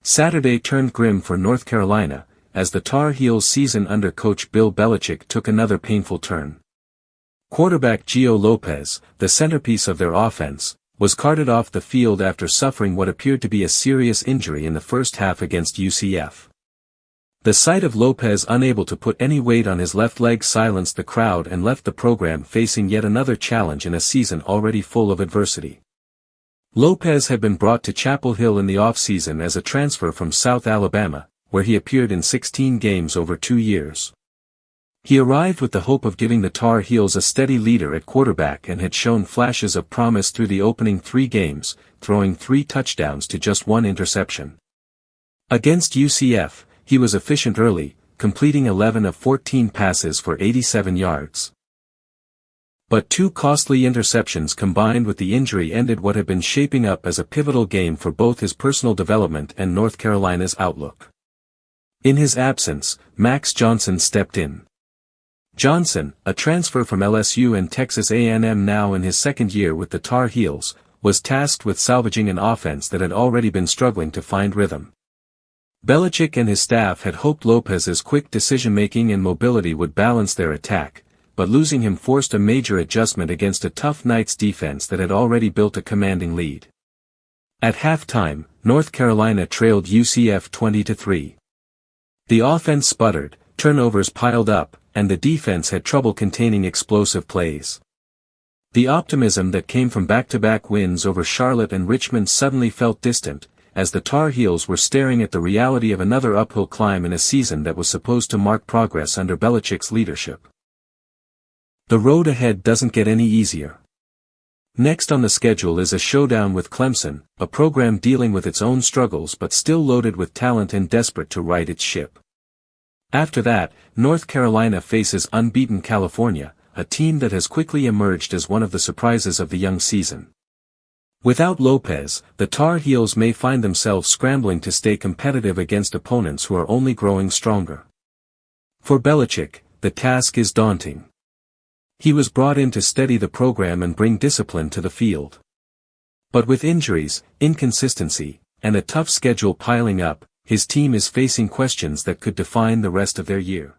Saturday turned grim for North Carolina, as the Tar Heels' season under coach Bill Belichick took another painful turn. Quarterback Gio Lopez, the centerpiece of their offense, was carted off the field after suffering what appeared to be a serious injury in the first half against UCF. The sight of Lopez unable to put any weight on his left leg silenced the crowd and left the program facing yet another challenge in a season already full of adversity. Lopez had been brought to Chapel Hill in the off-season as a transfer from South Alabama, where he appeared in 16 games over 2 years. He arrived with the hope of giving the Tar Heels a steady leader at quarterback and had shown flashes of promise through the opening 3 games, throwing 3 touchdowns to just 1 interception. Against UCF, he was efficient early, completing 11 of 14 passes for 87 yards. But 2 costly interceptions combined with the injury ended what had been shaping up as a pivotal game for both his personal development and North Carolina's outlook. In his absence, Max Johnson stepped in. Johnson, a transfer from LSU and Texas A&M now in his second year with the Tar Heels, was tasked with salvaging an offense that had already been struggling to find rhythm. Belichick and his staff had hoped Lopez's quick decision-making and mobility would balance their attack, but losing him forced a major adjustment against a tough Knights defense that had already built a commanding lead. At halftime, North Carolina trailed UCF 20-3. The offense sputtered, turnovers piled up, and the defense had trouble containing explosive plays. The optimism that came from back-to-back wins over Charlotte and Richmond suddenly felt distant, as the Tar Heels were staring at the reality of another uphill climb in a season that was supposed to mark progress under Belichick's leadership. The road ahead doesn't get any easier. Next on the schedule is a showdown with Clemson, a program dealing with its own struggles but still loaded with talent and desperate to right its ship. After that, North Carolina faces unbeaten California, a team that has quickly emerged as one of the surprises of the young season. Without Lopez, the Tar Heels may find themselves scrambling to stay competitive against opponents who are only growing stronger. For Belichick, the task is daunting. He was brought in to steady the program and bring discipline to the field. But with injuries, inconsistency, and a tough schedule piling up, his team is facing questions that could define the rest of their year.